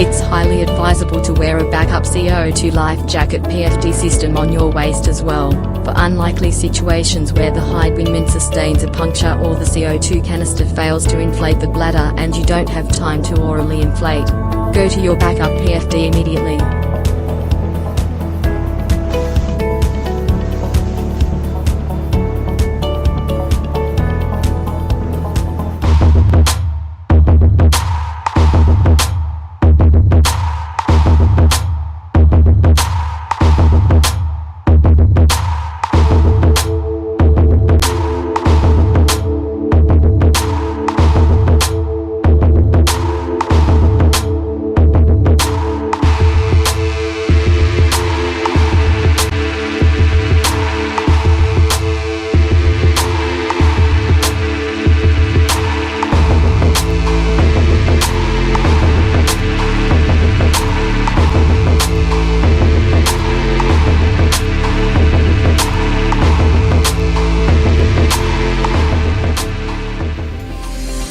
It's highly advisable to wear a backup CO2 life jacket PFD system on your waist as well, for unlikely situations where the high wingman sustains a puncture or the CO2 canister fails to inflate the bladder and you don't have time to orally inflate. Go to your backup PFD immediately.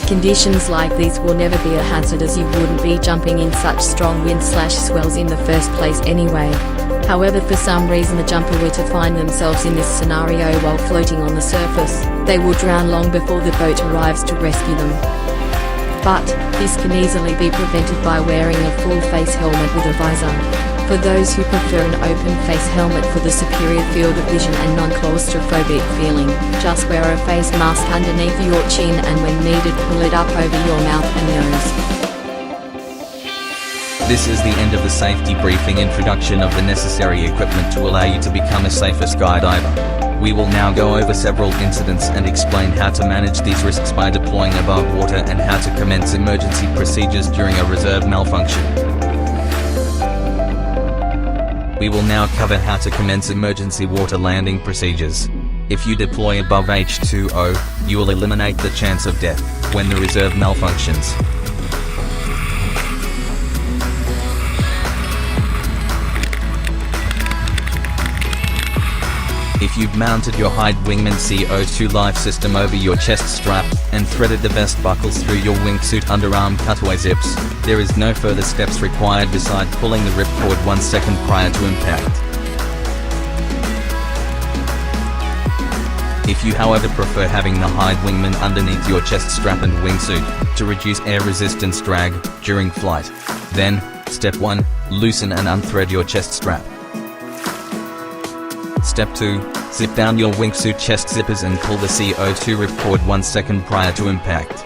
Conditions like these will never be a hazard, as you wouldn't be jumping in such strong wind/swells in the first place anyway. However, for some reason the jumper were to find themselves in this scenario while floating on the surface, they will drown long before the boat arrives to rescue them. But this can easily be prevented by wearing a full face helmet with a visor. For those who prefer an open face helmet for the superior field of vision and non-claustrophobic feeling, just wear a face mask underneath your chin and when needed pull it up over your mouth and nose. This is the end of the safety briefing introduction of the necessary equipment to allow you to become a safer skydiver. We will now go over several incidents and explain how to manage these risks by deploying above water and how to commence emergency procedures during a reserve malfunction. We will now cover how to commence emergency water landing procedures. If you deploy above H2O, you will eliminate the chance of death when the reserve malfunctions. If you've mounted your Hyde Wingman CO2 life system over your chest strap, and threaded the vest buckles through your wingsuit underarm cutaway zips, there is no further steps required beside pulling the ripcord 1 second prior to impact. If you however prefer having the Hyde Wingman underneath your chest strap and wingsuit, to reduce air resistance drag during flight, then, Step 1, loosen and unthread your chest strap. Step 2, zip down your wingsuit chest zippers and pull the CO2 ripcord 1 second prior to impact.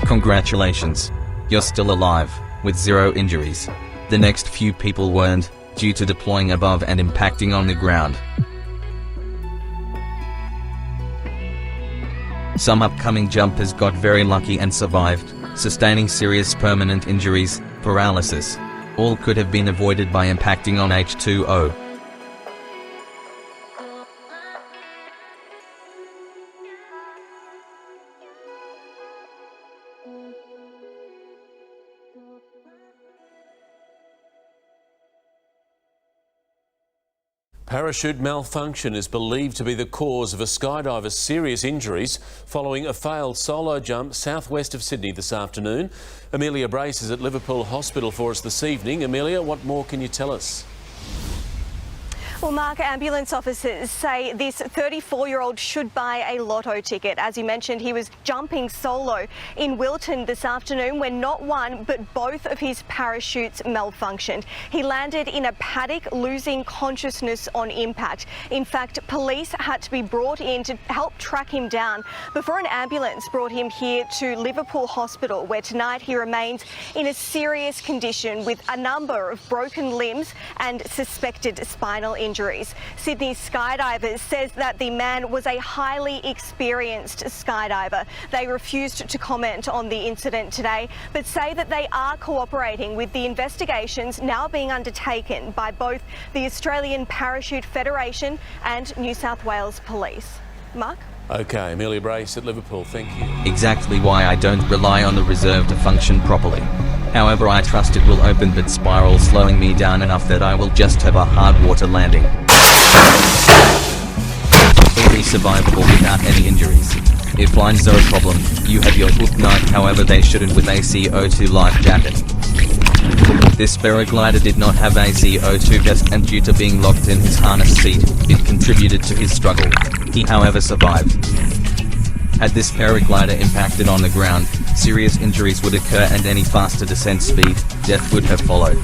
Congratulations. You're still alive, with 0 injuries. The next few people weren't, due to deploying above and impacting on the ground. Some upcoming jumpers got very lucky and survived, sustaining serious permanent injuries, paralysis. All could have been avoided by impacting on H2O. Parachute malfunction is believed to be the cause of a skydiver's serious injuries following a failed solo jump southwest of Sydney this afternoon. Amelia Brace is at Liverpool Hospital for us this evening. Amelia, what more can you tell us? Well, Mark, ambulance officers say this 34-year-old should buy a lotto ticket. As you mentioned, he was jumping solo in Wilton this afternoon when not one but both of his parachutes malfunctioned. He landed in a paddock, losing consciousness on impact. In fact, police had to be brought in to help track him down before an ambulance brought him here to Liverpool Hospital, where tonight he remains in a serious condition with a number of broken limbs and suspected spinal injuries. Sydney Skydivers says that the man was a highly experienced skydiver. They refused to comment on the incident today, but say that they are cooperating with the investigations now being undertaken by both the Australian Parachute Federation and New South Wales Police. Mark? Okay, Amelia Brace at Liverpool, thank you. Exactly why I don't rely on the reserve to function properly. However, I trust it will open but spiral, slowing me down enough that I will just have a hard water landing. Completely survivable without any injuries. If lines are a problem, you have your hook knife, however they shouldn't with a CO2 life jacket. This paraglider did not have a CO2 vest, and due to being locked in his harness seat, it contributed to his struggle. He however survived. Had this paraglider impacted on the ground, serious injuries would occur and any faster descent speed, death would have followed.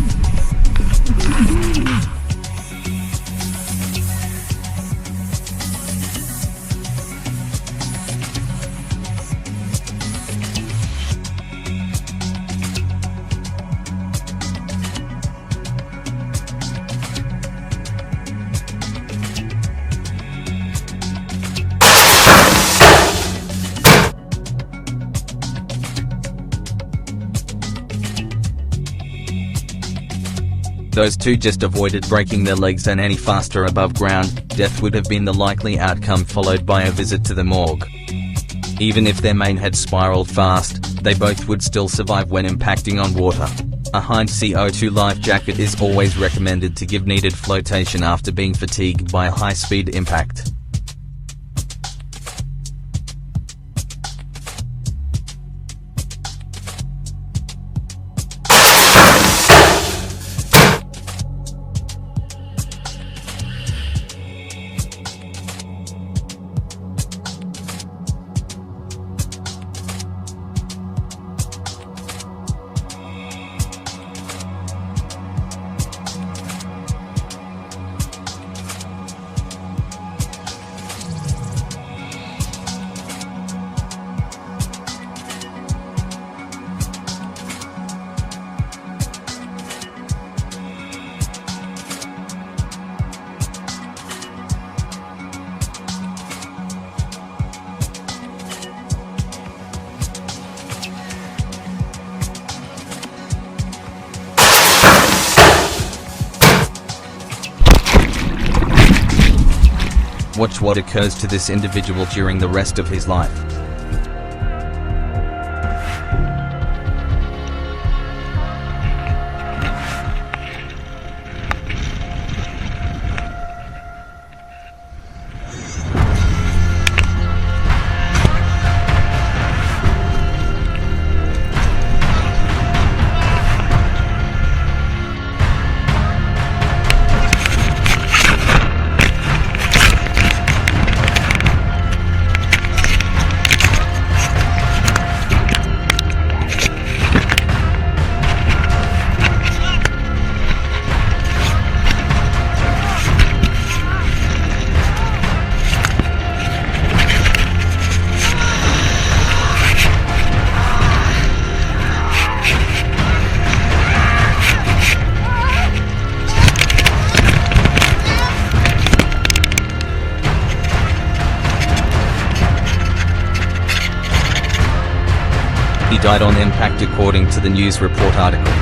Those two just avoided breaking their legs, and any faster above ground, death would have been the likely outcome, followed by a visit to the morgue. Even if their main had spiraled fast, they both would still survive when impacting on water. A hind CO2 life jacket is always recommended to give needed flotation after being fatigued by a high-speed impact. Watch what occurs to this individual during the rest of his life. He died on impact according to the news report article.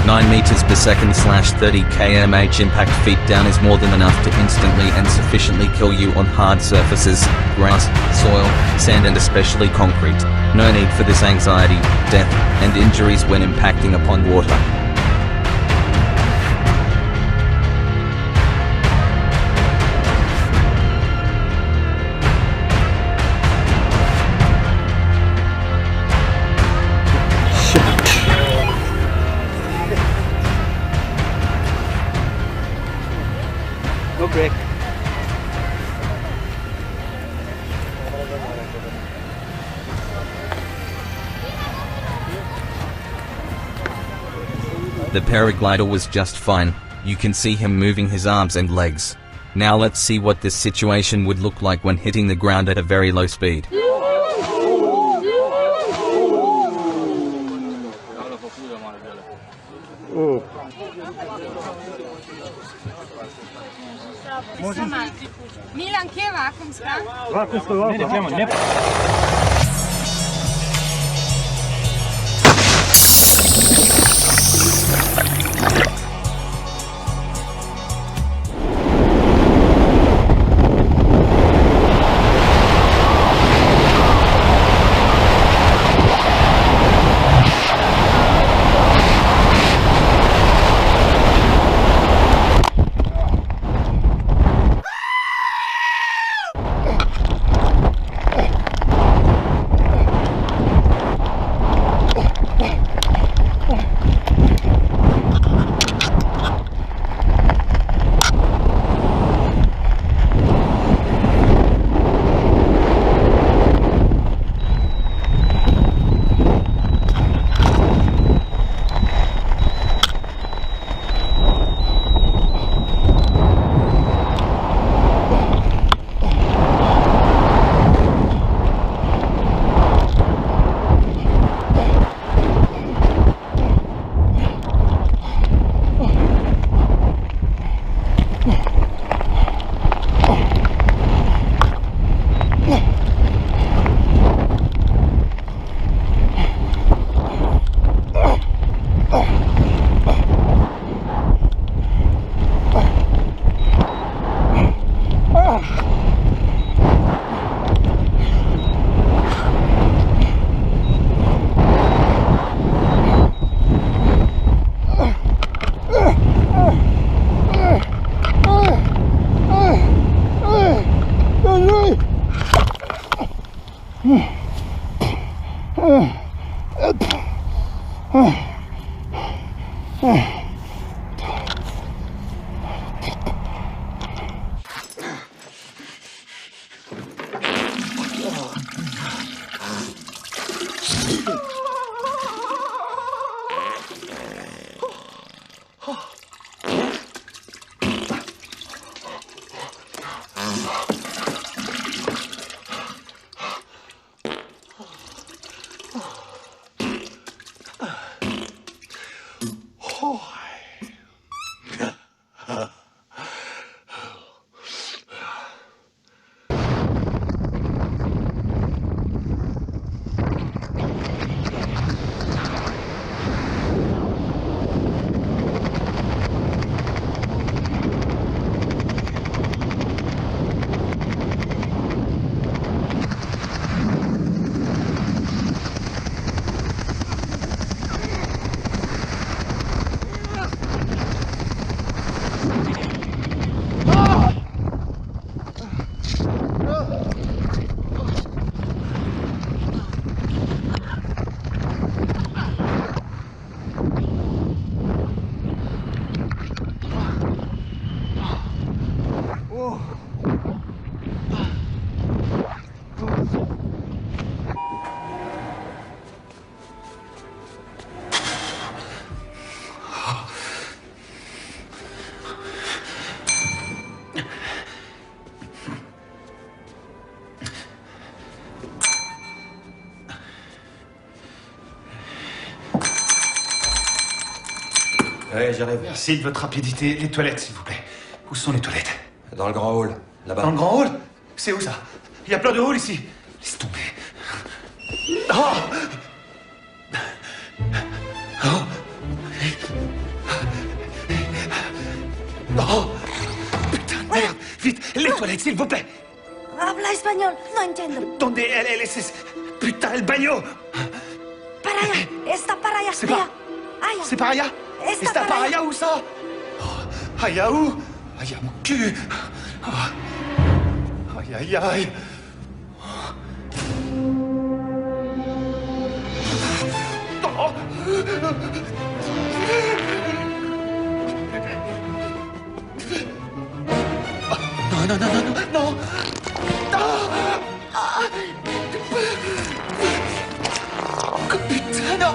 9 meters per second / 30 km/h impact feet down is more than enough to instantly and sufficiently kill you on hard surfaces, grass, soil, sand and especially concrete. No need for this anxiety, death, and injuries when impacting upon water. No break. The paraglider was just fine. You can see him moving his arms and legs. Now let's see what this situation would look like when hitting the ground at a very low speed. Milan, kje je vakuumska? Ouais, j'arrive. Merci de votre rapidité. Les toilettes, s'il vous plaît. Où sont les toilettes? Dans le grand hall, là-bas. Dans le grand hall? C'est où ça? Il y a plein de halls ici. Laisse tomber. Oh! Oh! Oh! Putain de merde! Vite, les toilettes, s'il vous plaît! Habla español, no entiendo. ¿Dónde es? Putain, el baño! Para allá, está para allá. C'est pas... Allá. C'est par allá? Está par allá où ça? Oh, allá où? Allá mon cul! Oh. Aïe aïe aïe! Oh. Non, non, non, non, non, non! Ah. Putain, non!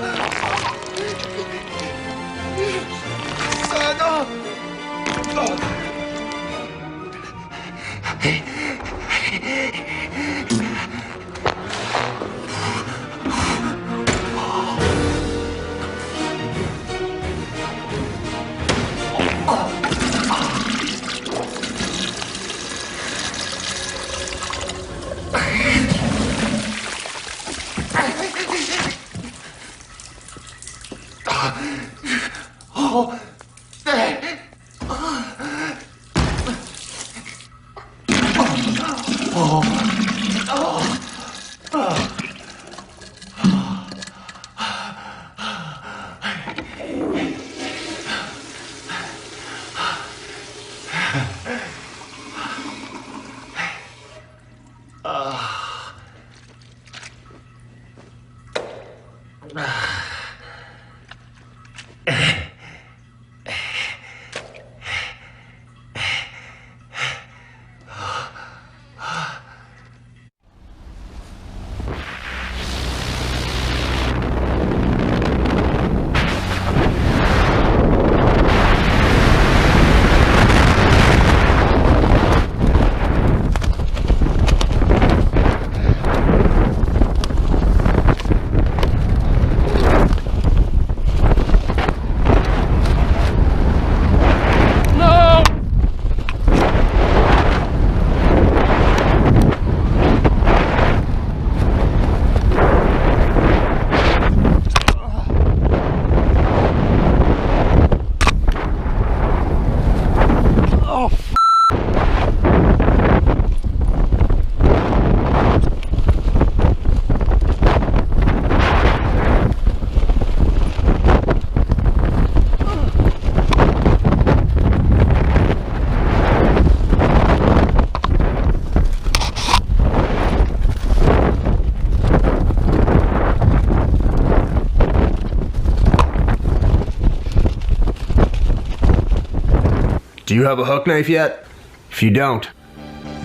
Do you have a hook knife yet? If you don't,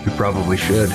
you probably should.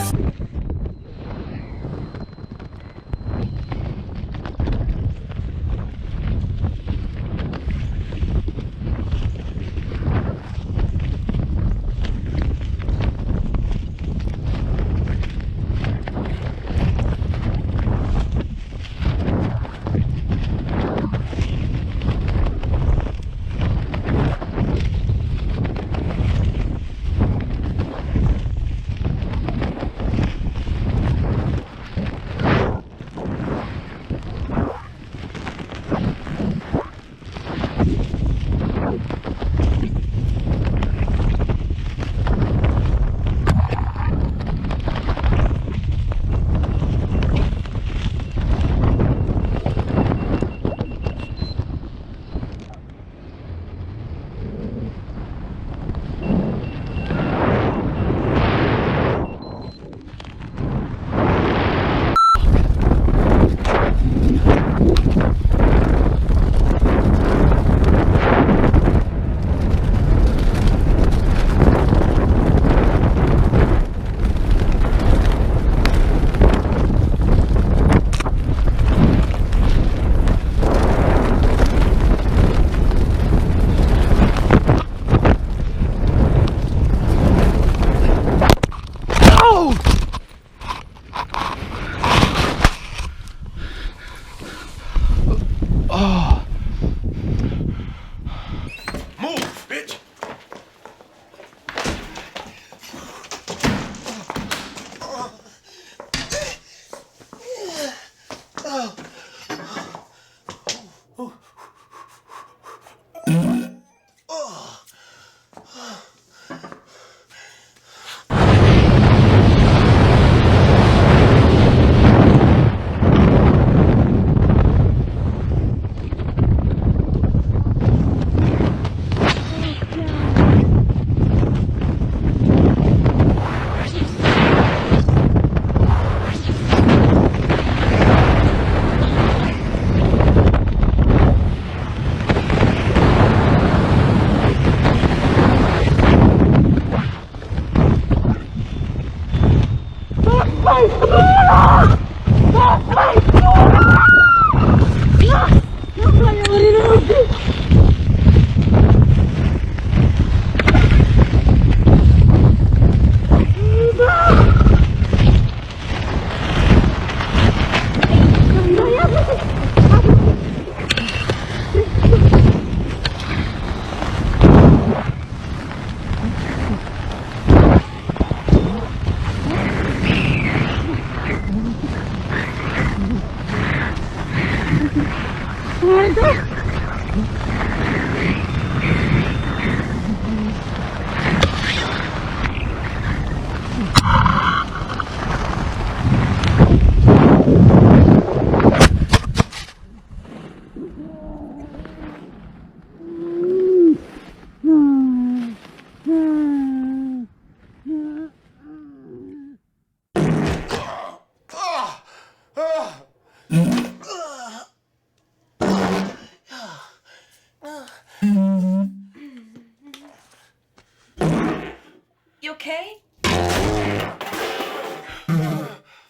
You okay? Is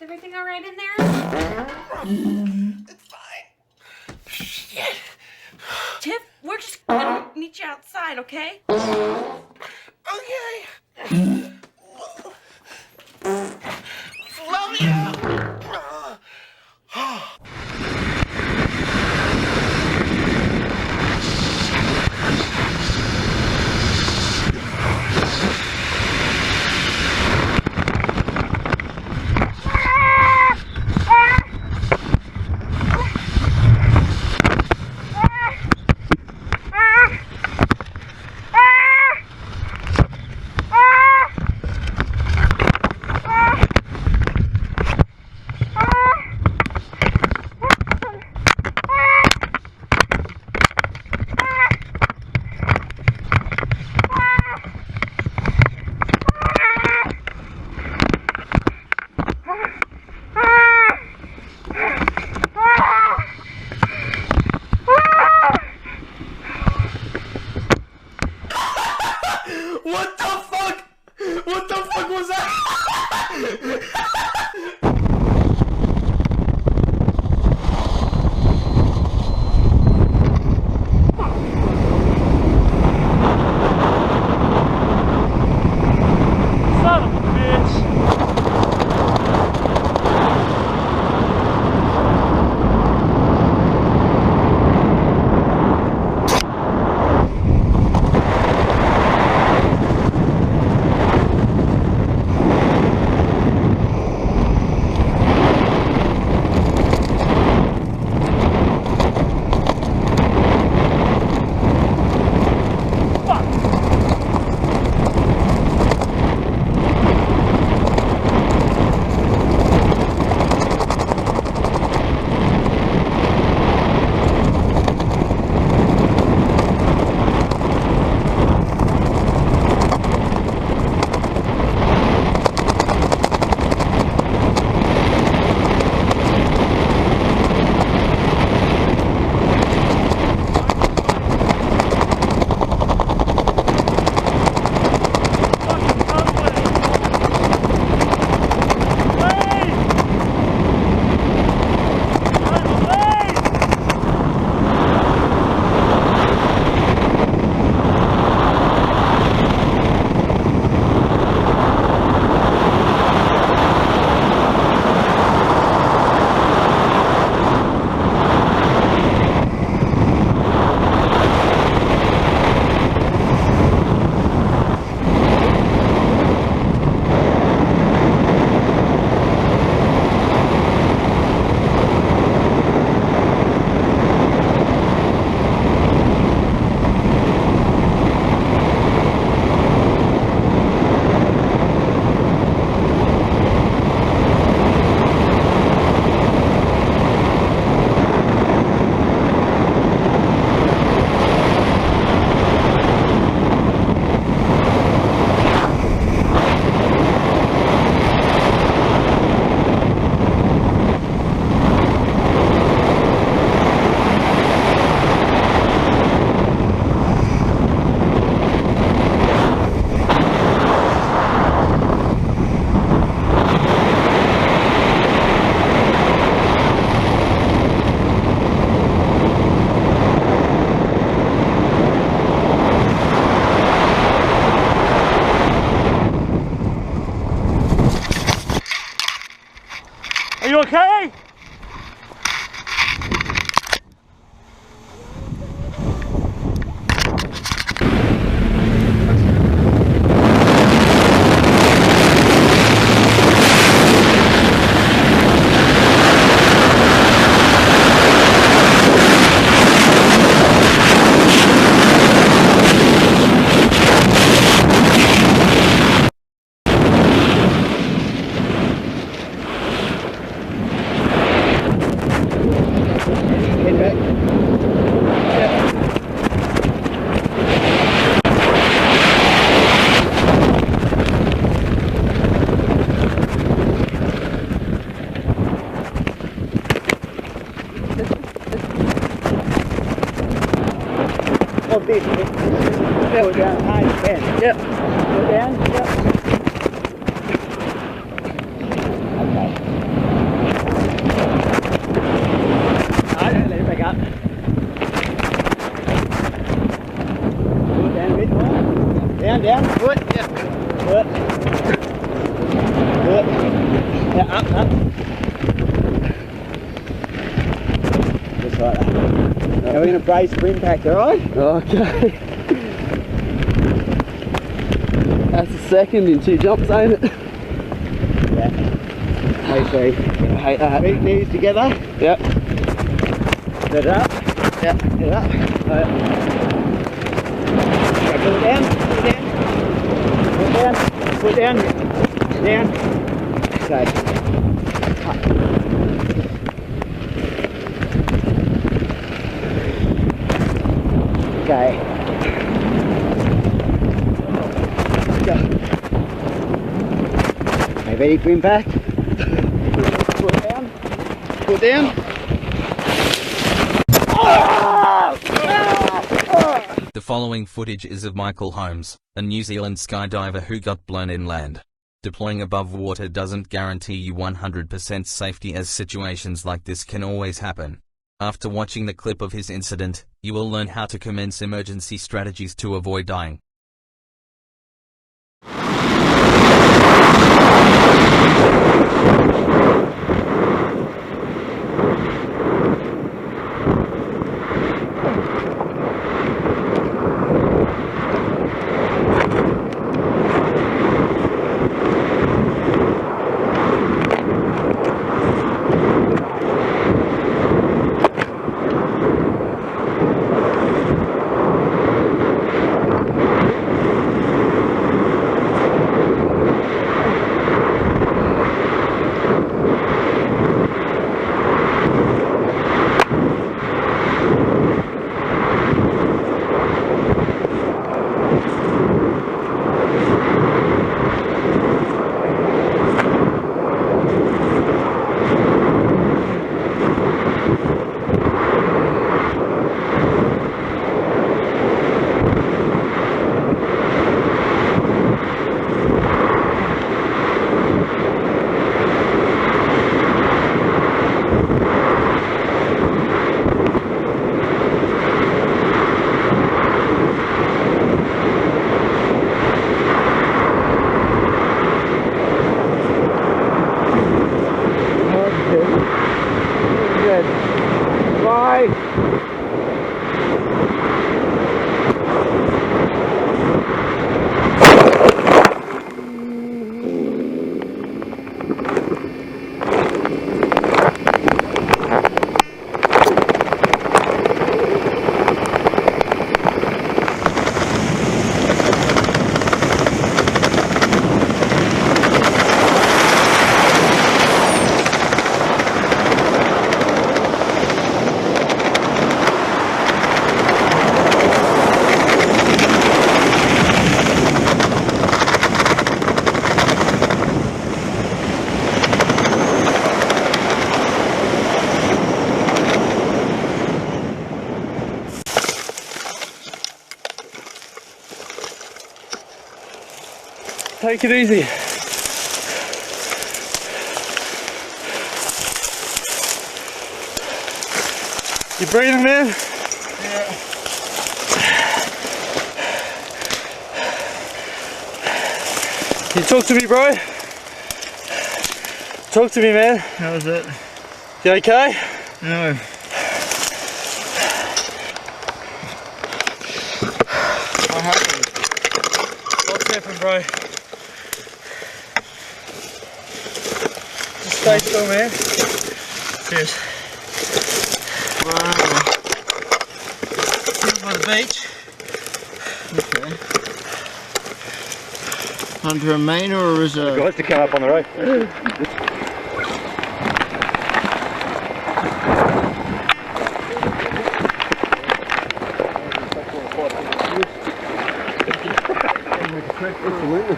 everything all right in there? It's fine. Shit. Tiff, we're just gonna meet you outside, okay? Okay. Love you. of this. Settle down hard as you can. Yep. Go down. Yep. Okay. No, don't let it back up. Put it down a bit more. Down. Foot. Yep. Foot. Yeah, up. Just like that. Now we're going to brace for impact, alright? Okay. That's the second in 2 jumps, ain't it? Yeah. Hey, see. I hate that. Feet, knees together. Yep. Set it up. Yep. Set it up. Right. Pull it down. Put it down. Down. Okay. Okay. Go. Okay, ready for impact? Put down. Put down. The following footage is of Michael Holmes, a New Zealand skydiver who got blown inland. Deploying above water doesn't guarantee you 100% safety, as situations like this can always happen. After watching the clip of his incident, you will learn how to commence emergency strategies to avoid dying. Take it easy. You breathing, man? Yeah. Can you talk to me, bro? Talk to me, man. How was it? You okay? No. What happened? What's happened, bro? Just stay still, man. Yes. Wow. By the beach. Okay. Under a main or a reserve? Guys to come up on the road. Absolutely.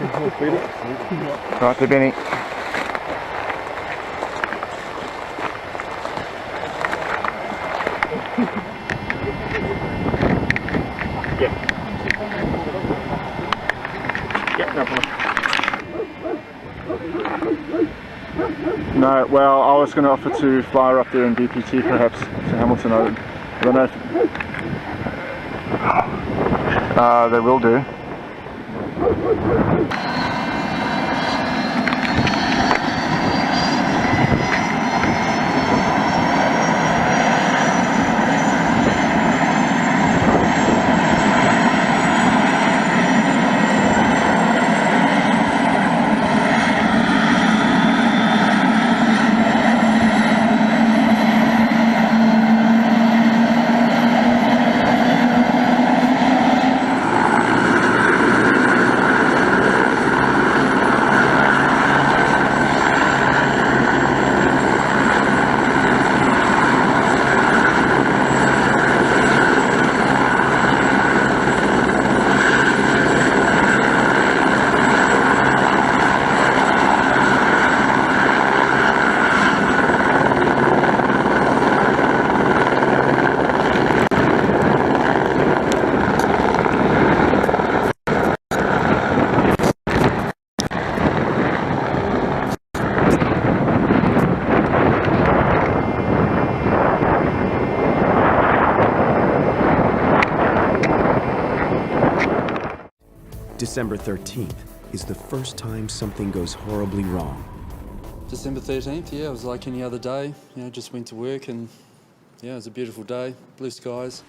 Right to Benny. No, well, I was going to offer to fly her up there in BPT perhaps to Hamilton. I don't know if they will do. December 13th is the first time something goes horribly wrong. December 13th, yeah, it was like any other day. You know, just went to work and yeah, it was a beautiful day, blue skies.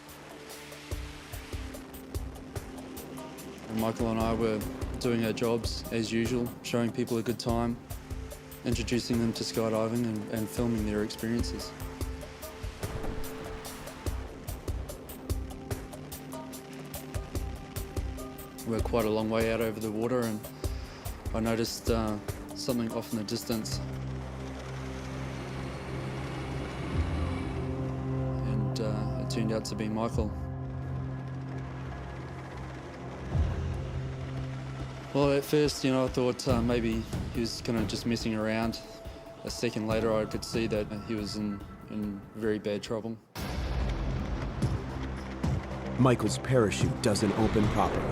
And Michael and I were doing our jobs as usual, showing people a good time, introducing them to skydiving and filming their experiences. We're quite a long way out over the water and I noticed something off in the distance. And it turned out to be Michael. Well, at first, you know, I thought maybe he was kind of just messing around. A second later, I could see that he was in very bad trouble. Michael's parachute doesn't open properly.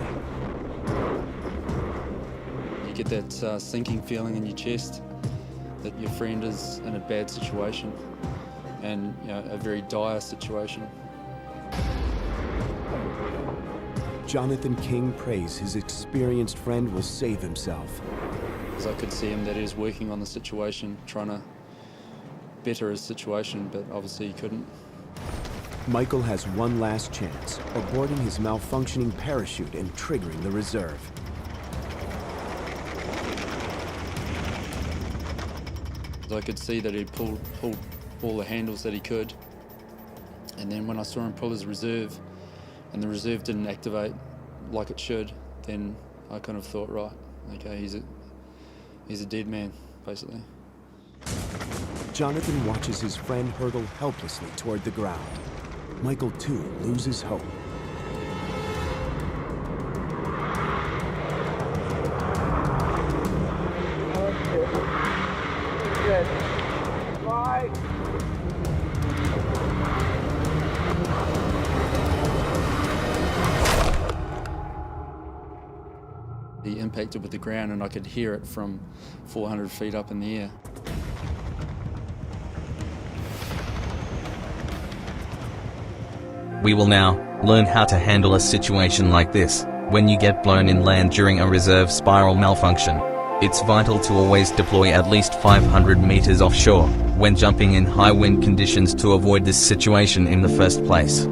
You get that sinking feeling in your chest that your friend is in a bad situation and, you know, a very dire situation. Jonathan King prays his experienced friend will save himself. Because I could see him that he was working on the situation, trying to better his situation, but obviously he couldn't. Michael has one last chance, aborting his malfunctioning parachute and triggering the reserve. I could see that he pulled all the handles that he could. And then when I saw him pull his reserve, and the reserve didn't activate like it should, then I kind of thought, right, okay, he's a dead man, basically. Jonathan watches his friend hurtle helplessly toward the ground. Michael, too, loses hope. He impacted with the ground and I could hear it from 400 feet up in the air. We will now learn how to handle a situation like this when you get blown inland during a reserve spiral malfunction. It's vital to always deploy at least 500 meters offshore when jumping in high wind conditions to avoid this situation in the first place.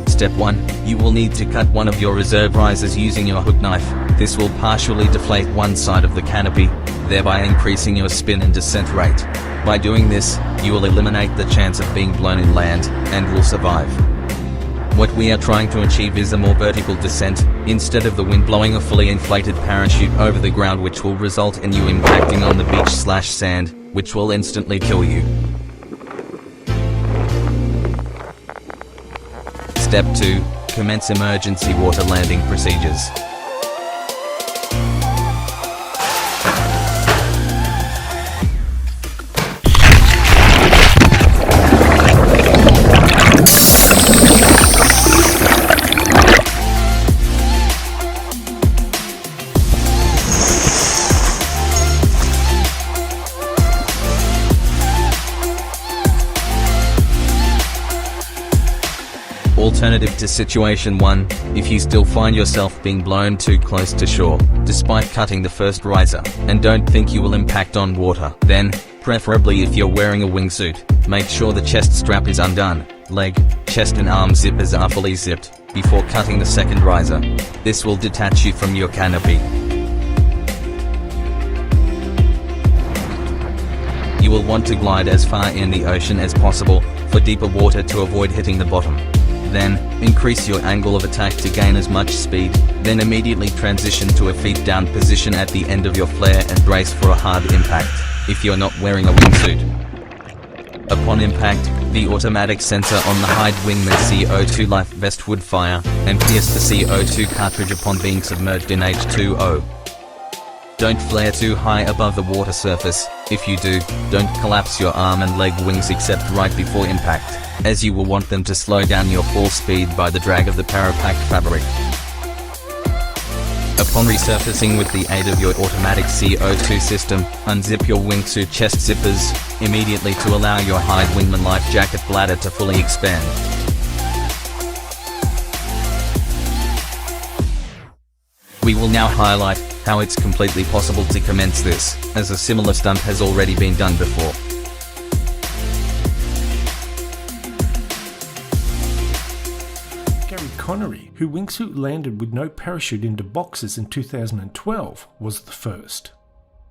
Step 1. You will need to cut one of your reserve risers using your hook knife. This will partially deflate one side of the canopy, thereby increasing your spin and descent rate. By doing this, you will eliminate the chance of being blown inland, and will survive. What we are trying to achieve is a more vertical descent, instead of the wind blowing a fully inflated parachute over the ground, which will result in you impacting on the beach/sand, which will instantly kill you. Step 2. Commence emergency water landing procedures. Alternative to situation 1, if you still find yourself being blown too close to shore, despite cutting the first riser, and don't think you will impact on water, then, preferably if you're wearing a wingsuit, make sure the chest strap is undone, leg, chest and arm zippers are fully zipped, before cutting the second riser. This will detach you from your canopy. You will want to glide as far in the ocean as possible, for deeper water to avoid hitting the bottom. Then, increase your angle of attack to gain as much speed, then immediately transition to a feet down position at the end of your flare and brace for a hard impact, if you're not wearing a wingsuit. Upon impact, the automatic sensor on the hide wingman's CO2 life vest would fire, and pierce the CO2 cartridge upon being submerged in H2O. Don't flare too high above the water surface. If you do, don't collapse your arm and leg wings except right before impact, as you will want them to slow down your fall speed by the drag of the parapack fabric. Upon resurfacing with the aid of your automatic CO2 system, unzip your wingsuit chest zippers immediately to allow your hide wingman life jacket bladder to fully expand. We will now highlight how it's completely possible to commence this, as a similar stunt has already been done before. Gary Connery, who wingsuit landed with no parachute into boxes in 2012, was the first.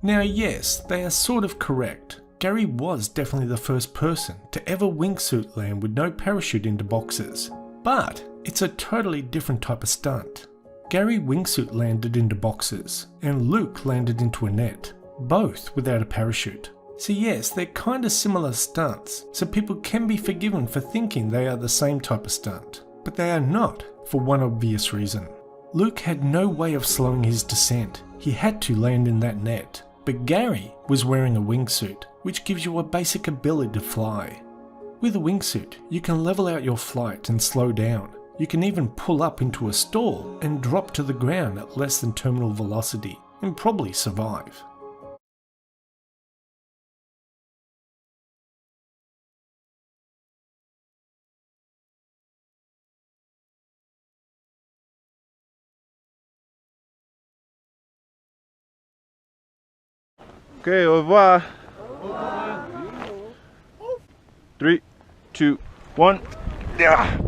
Now yes, they are sort of correct. Gary was definitely the first person to ever wingsuit land with no parachute into boxes. But it's a totally different type of stunt. Gary wingsuit landed into boxes, and Luke landed into a net, both without a parachute. So yes, they're kinda similar stunts, so people can be forgiven for thinking they are the same type of stunt. But they are not, for one obvious reason. Luke had no way of slowing his descent, he had to land in that net. But Gary was wearing a wingsuit, which gives you a basic ability to fly. With a wingsuit, you can level out your flight and slow down. You can even pull up into a stall and drop to the ground at less than terminal velocity, and probably survive. Okay, au revoir. 3, 2, 1. Yeah.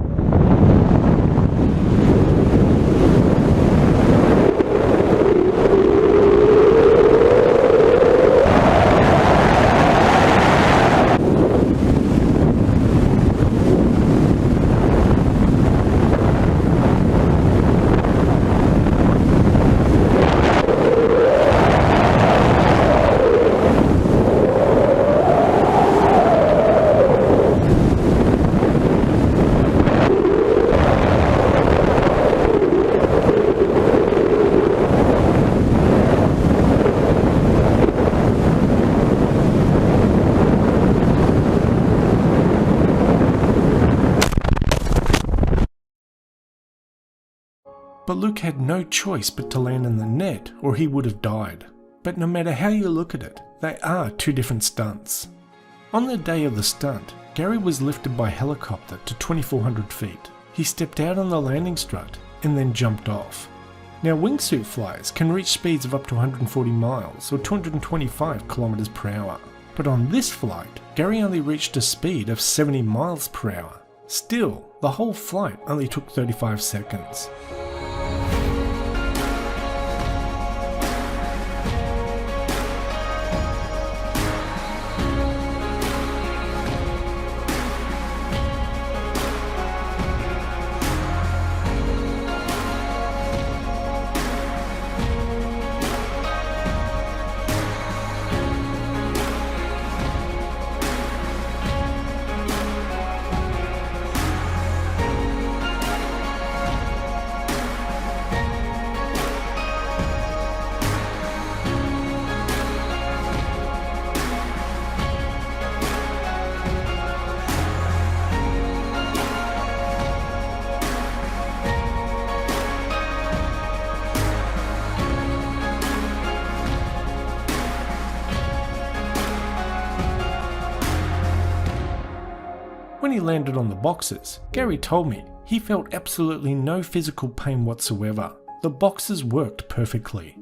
But Luke had no choice but to land in the net or he would have died. But no matter how you look at it, they are two different stunts. On the day of the stunt, Gary was lifted by helicopter to 2,400 feet. He stepped out on the landing strut and then jumped off. Now wingsuit flyers can reach speeds of up to 140 miles or 225 kilometers per hour. But on this flight, Gary only reached a speed of 70 miles per hour. Still, the whole flight only took 35 seconds. When he landed on the boxes, Gary told me he felt absolutely no physical pain whatsoever. The boxes worked perfectly.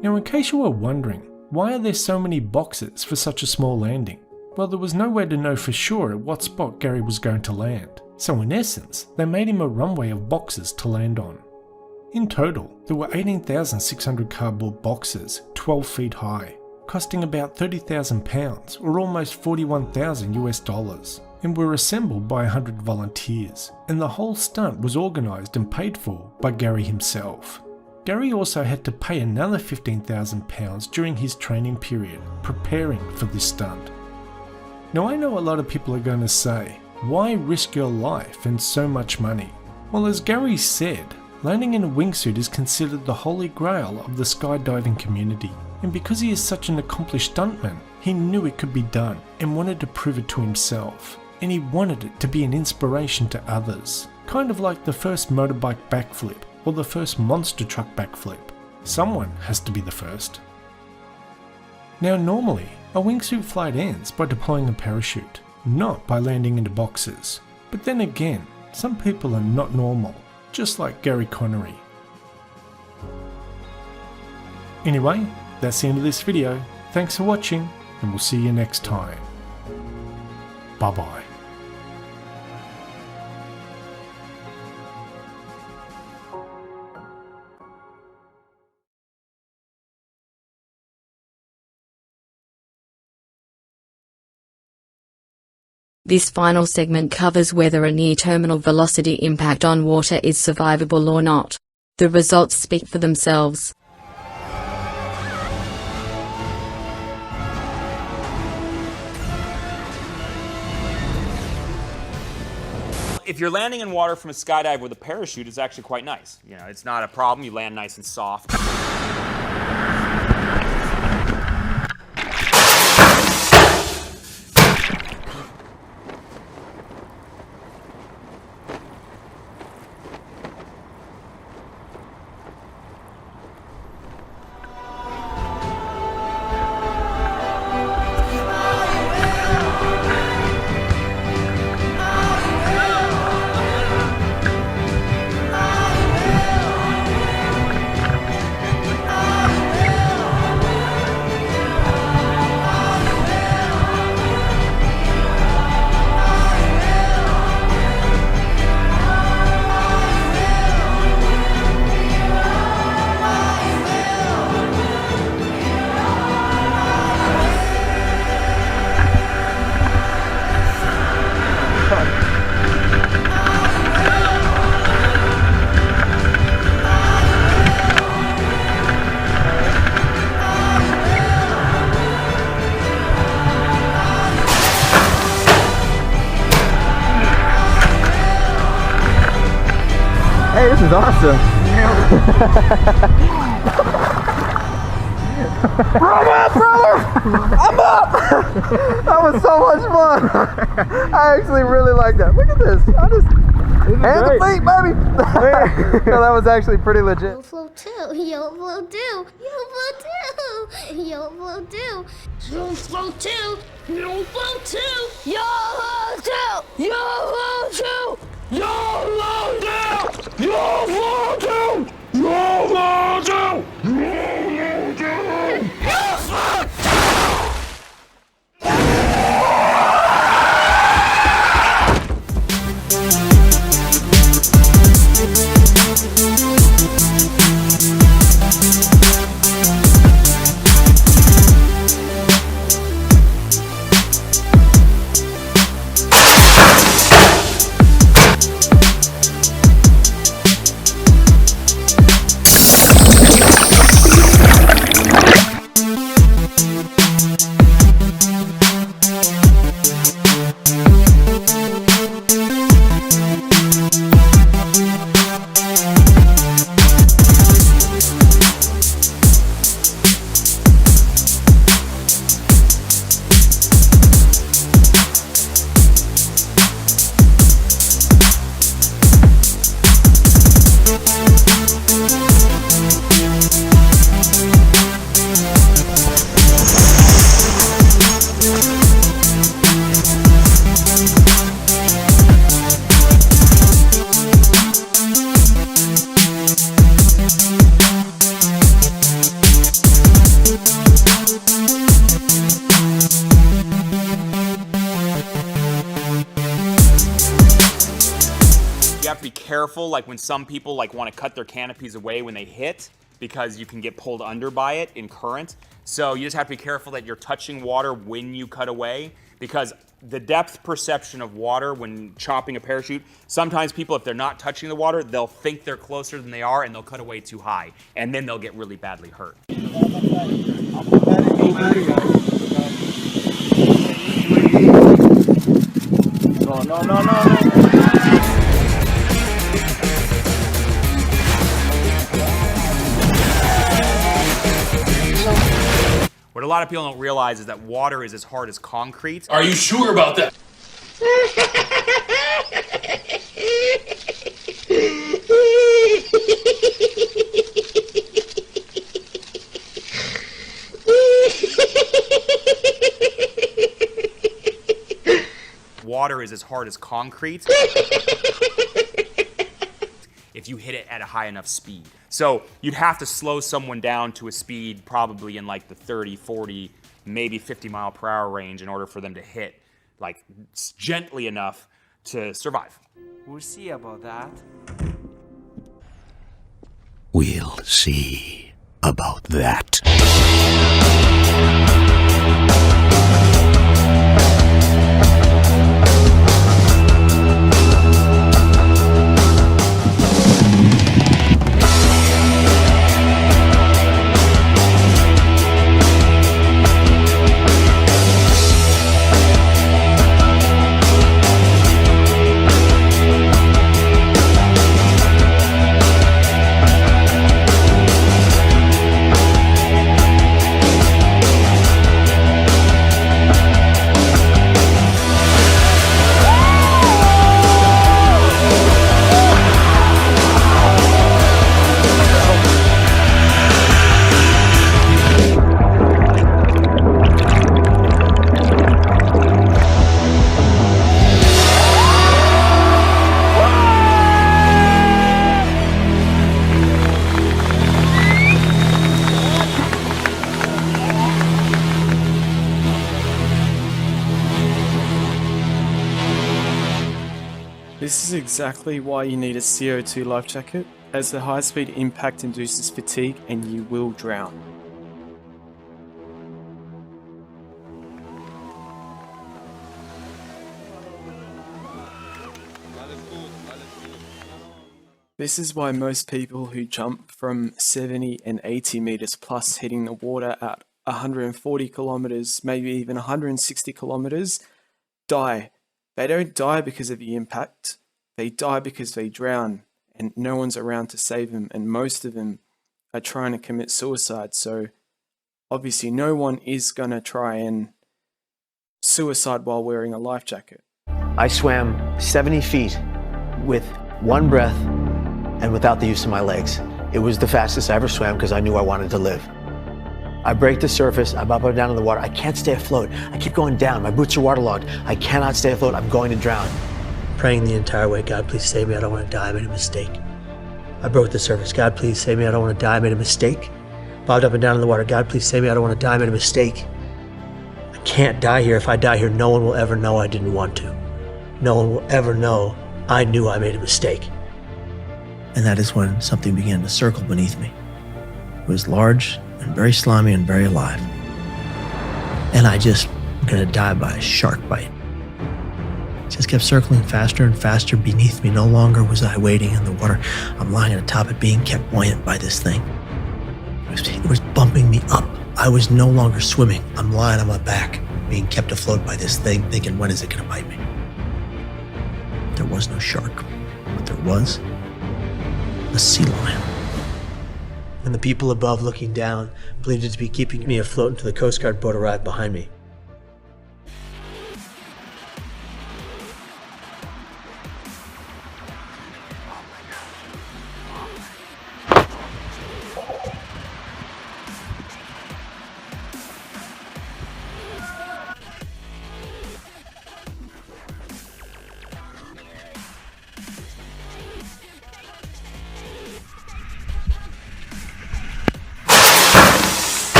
Now, in case you were wondering, why are there so many boxes for such a small landing? Well, there was no way to know for sure at what spot Gary was going to land, so in essence, they made him a runway of boxes to land on. In total, there were 18,600 cardboard boxes, 12 feet high, costing about £30,000 or almost $41,000, and were assembled by 100 volunteers, and the whole stunt was organised and paid for by Gary himself. Gary also had to pay another £15,000 during his training period, preparing for this stunt. Now, I know a lot of people are going to say, why risk your life and so much money? Well, as Gary said, landing in a wingsuit is considered the holy grail of the skydiving community, and because he is such an accomplished stuntman, he knew it could be done and wanted to prove it to himself, and he wanted it to be an inspiration to others, kind of like the first motorbike backflip or the first monster truck backflip. Someone has to be the first. Now, normally, a wingsuit flight ends by deploying a parachute, not by landing into boxes. But then again, some people are not normal, just like Gary Connery. Anyway, that's the end of this video. Thanks for watching, and we'll see you next time. Bye bye. This final segment covers whether a near-terminal velocity impact on water is survivable or not. The results speak for themselves. If you're landing in water from a skydive with a parachute, it's actually quite nice. You know, it's not a problem. You land nice and soft. Hey, this is awesome. I'm up, brother! I'm up! That was so much fun. I actually really like that. Look at this. Hands and feet, baby. No, that was actually pretty legit. Yo flow too. Yo flow too. Yo flow too. Yo flow too. Yo flow too. Yo flow too. Yo flow too. Yo flow too. Yo flow too. Yo flow too. Yo flow too. Yo flow too. careful, like when some people like want to cut their canopies away when they hit, because you can get pulled under by it in current. So you just have to be careful that you're touching water when you cut away, because the depth perception of water when chopping a parachute, sometimes people, if they're not touching the water, they'll think they're closer than they are and they'll cut away too high, and then they'll get really badly hurt. No. What a lot of people don't realize is that water is as hard as concrete. Are you sure about that? Water is as hard as concrete if you hit it at a high enough speed. So you'd have to slow someone down to a speed probably in like the 30, 40, maybe 50 mile per hour range in order for them to hit like gently enough to survive. We'll see about that. We'll see about that. This is exactly why you need a CO2 life jacket, as the high-speed impact induces fatigue and you will drown. This is why most people who jump from 70 and 80 meters plus hitting the water at 140 kilometers, maybe even 160 kilometers, die. They don't die because of the impact, they die because they drown and no one's around to save them, and most of them are trying to commit suicide. So obviously no one is going to try and suicide while wearing a life jacket. I swam 70 feet with one breath and without the use of my legs. It was the fastest I ever swam because I knew I wanted to live. I break the surface, I'm up and down in the water. I can't stay afloat. I keep going down. My boots are waterlogged. I cannot stay afloat. I'm going to drown. Praying the entire way, God, please save me. I don't want to die. I made a mistake. I broke the surface. God, please save me. I don't want to die. I made a mistake. Bobbed up and down in the water. God, please save me. I don't want to die. I made a mistake. I can't die here. If I die here, no one will ever know I didn't want to. No one will ever know I knew I made a mistake. And that is when something began to circle beneath me. It was large and very slimy and very alive. And I just gonna die by a shark bite. It just kept circling faster and faster beneath me. No longer was I wading in the water. I'm lying on top of it, being kept buoyant by this thing. It was bumping me up. I was no longer swimming. I'm lying on my back, being kept afloat by this thing, thinking, when is it gonna bite me? There was no shark, but there was a sea lion. And the people above looking down believed it to be keeping me afloat until the Coast Guard boat arrived behind me.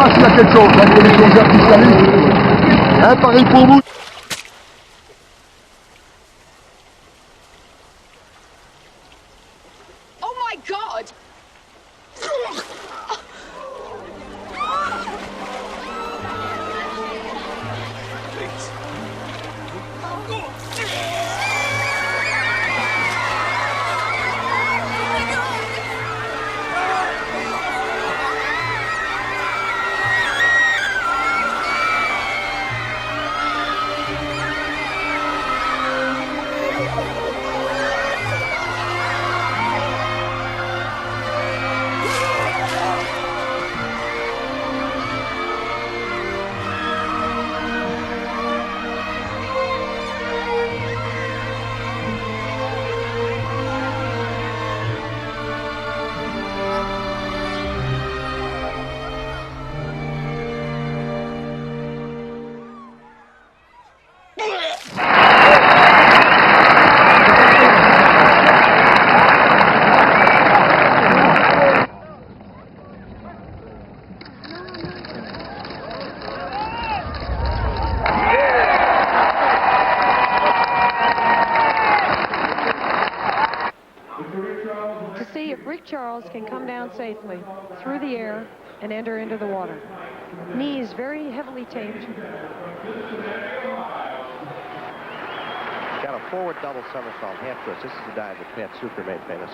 pas s'il y a quelque chose, hein, que les plongeurs qui saluent. Hein, pareil pour vous. Oh my God! To see if Rick Charles can come down safely through the air and enter into the water. Knees very heavily taped. Got a forward double somersault, half twist. This is the dive that Pat Sucre made famous.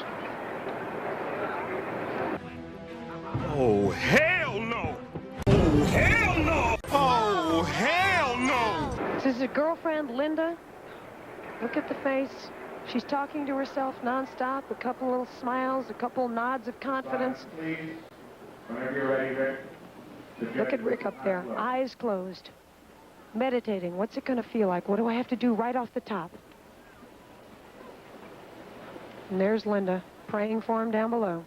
Oh, hell no! Oh, hell no! Oh, hell no! This is his girlfriend, Linda. Look at the face. She's talking to herself nonstop, a couple little smiles, a couple nods of confidence. Whenever you're ready, Rick. Look at Rick up there, eyes closed, meditating. What's it going to feel like? What do I have to do right off the top? And there's Linda, praying for him down below.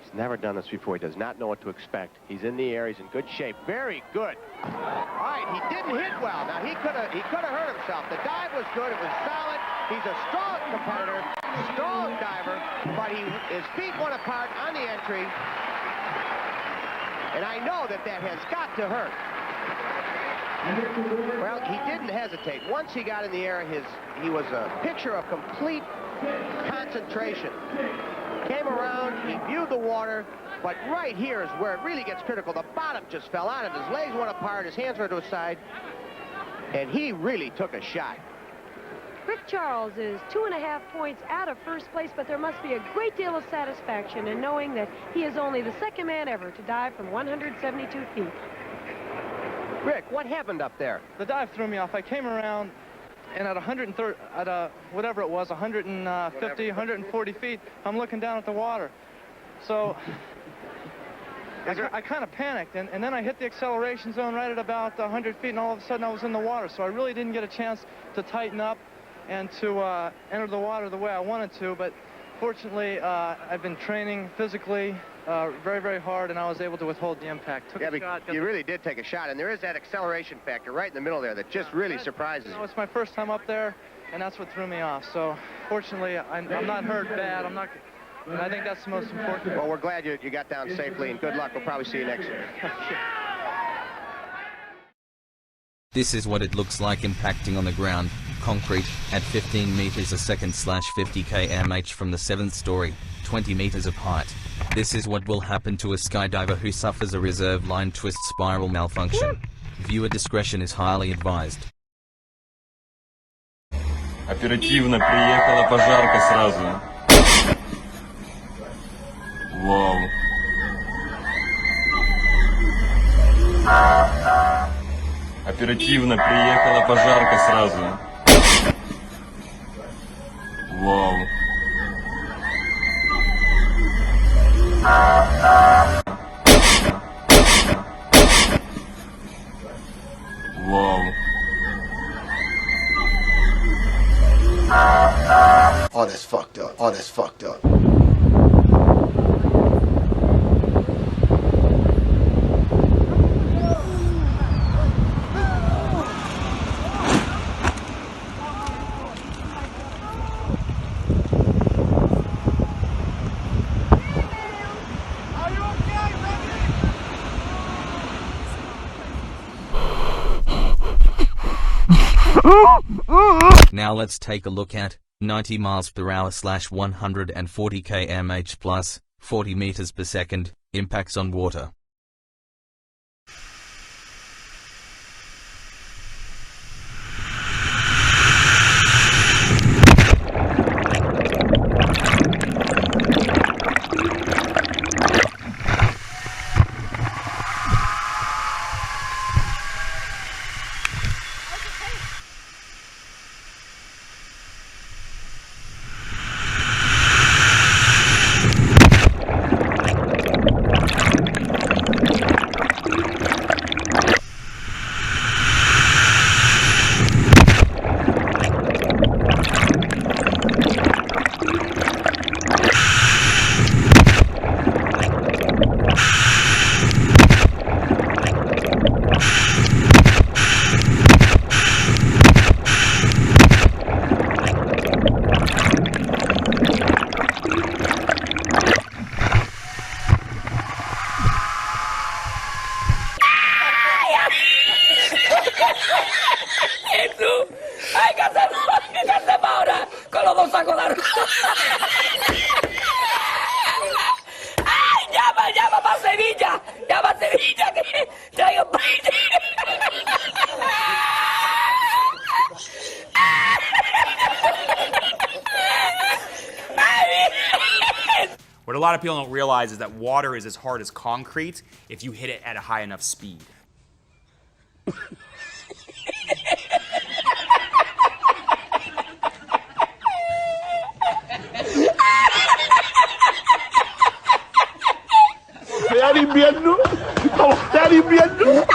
He's never done this before. He does not know what to expect. He's in the air. He's in good shape. Very good. All right, he didn't hit well. Now, he could have hurt himself. The dive was good. It was solid. He's a strong competitor, strong diver, but his feet went apart on the entry. And I know that has got to hurt. Well, he didn't hesitate. Once he got in the air, he was a picture of complete concentration. Came around, he viewed the water, but right here is where it really gets critical. The bottom just fell out of his legs went apart, his hands went to his side, and he really took a shot. Rick Charles is 2.5 points out of first place, but there must be a great deal of satisfaction in knowing that he is only the second man ever to dive from 172 feet. Rick, what happened up there? The dive threw me off. I came around, and at 130, whatever it was, 150, 140 feet, I'm looking down at the water. So I kind of panicked, and then I hit the acceleration zone right at about 100 feet, and all of a sudden I was in the water. So I really didn't get a chance to tighten up and to enter the water the way I wanted to. But fortunately, I've been training physically very, very hard, and I was able to withhold the impact. Took a shot. You really did take a shot, and there is that acceleration factor right in the middle there that just really surprises you. It's my first time up there, and that's what threw me off. So fortunately, I'm not hurt bad. And I think that's the most important. Well, we're glad you got down safely, and good luck. We'll probably see you next year. This is what it looks like impacting on the ground, concrete, at 15 meters a second / 50 km/h from the 7th story, 20 meters of height. This is what will happen to a skydiver who suffers a reserve line twist spiral malfunction. Viewer discretion is highly advised. Оперативно приехала пожарка сразу. Вау. Оперативно приехала пожарка сразу. Вау. Вау. Oh, that's fucked up. Oh, that's fucked up. Now let's take a look at 90 miles per hour / 140 km/h plus 40 meters per second impacts on water. ¡Ay, qué hacemos ahora! Con los dos sacos de arroz. ¡Ay, llama para Sevilla! ¡Llama a Sevilla que traigo un What a lot of people don't realize is that water is as hard as concrete if you hit it at a high enough speed. ¡Está limpiando! ¡Está limpiando!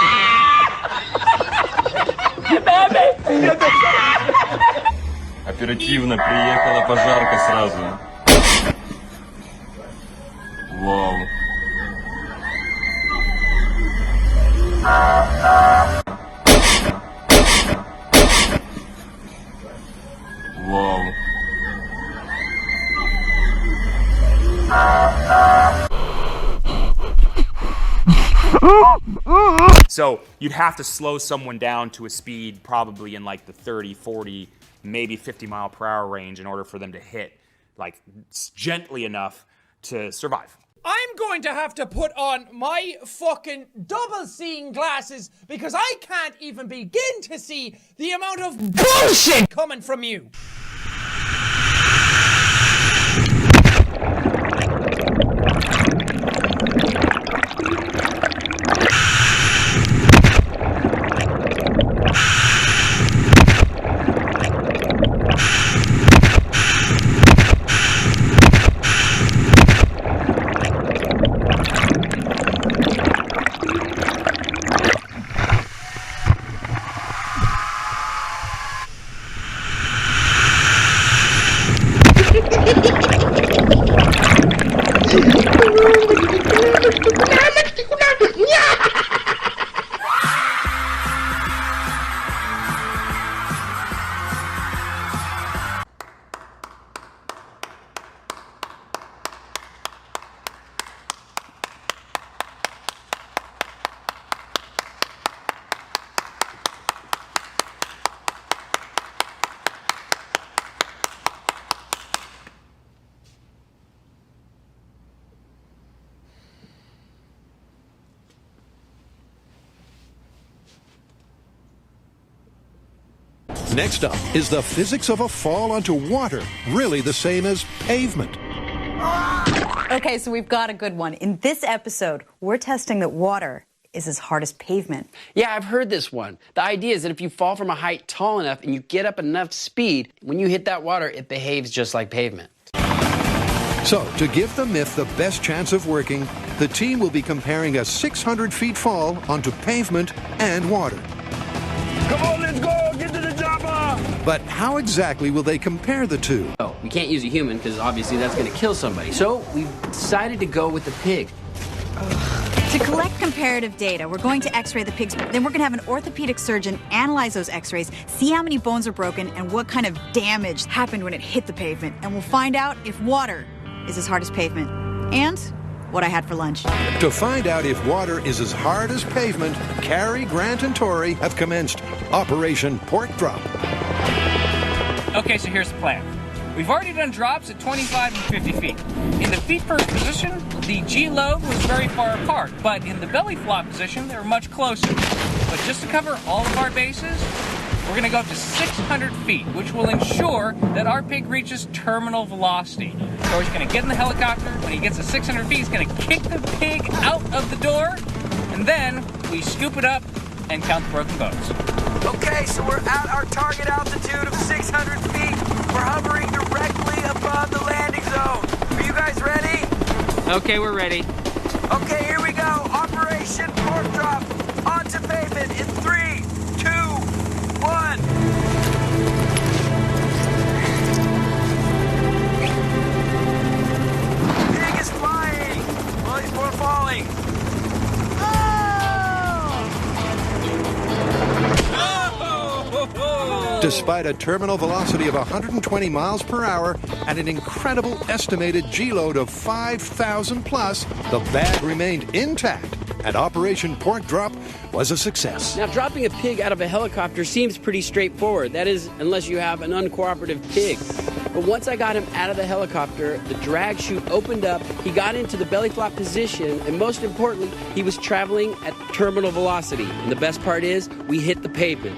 Оперативно приехала пожарка сразу. Вау. Вау. So you'd have to slow someone down to a speed probably in like the 30, 40, maybe 50 mile per hour range in order for them to hit like gently enough to survive. I'm going to have to put on my fucking double seeing glasses because I can't even begin to see the amount of bullshit coming from you. Next up, is the physics of a fall onto water really the same as pavement? Okay, so we've got a good one. In this episode, we're testing that water is as hard as pavement. Yeah, I've heard this one. The idea is that if you fall from a height tall enough and you get up enough speed, when you hit that water, it behaves just like pavement. So, to give the myth the best chance of working, the team will be comparing a 600 feet fall onto pavement and water. Come on, let's go! Get to the chopper! But how exactly will they compare the two? Oh, we can't use a human because obviously that's going to kill somebody. So we've decided to go with the pig. To collect comparative data, we're going to x-ray the pigs. Then we're going to have an orthopedic surgeon analyze those x-rays, see how many bones are broken and what kind of damage happened when it hit the pavement. And we'll find out if water is as hard as pavement. And what I had for lunch. To find out if water is as hard as pavement, Carrie, Grant, and Tori have commenced Operation Pork Drop. Okay, so here's the plan. We've already done drops at 25 and 50 feet. In the feet first position, the G load was very far apart, but in the belly flop position, they were much closer. But just to cover all of our bases, we're gonna go up to 600 feet, which will ensure that our pig reaches terminal velocity. So he's gonna get in the helicopter. When he gets to 600 feet, he's gonna kick the pig out of the door, and then we scoop it up and count the broken bones. Okay, so we're at our target altitude of 600 feet. We're hovering directly above the landing zone. Are you guys ready? Okay, we're ready. Okay, here we go. Operation Pork Drop onto pavement in 3, 2, 1. Pig is flying. Well, he's more falling. Despite a terminal velocity of 120 miles per hour and an incredible estimated G-load of 5,000 plus, the bag remained intact and Operation Pork Drop was a success. Now, dropping a pig out of a helicopter seems pretty straightforward. That is, unless you have an uncooperative pig. But once I got him out of the helicopter, the drag chute opened up, he got into the belly flop position, and most importantly, he was traveling at terminal velocity. And the best part is, we hit the pavement.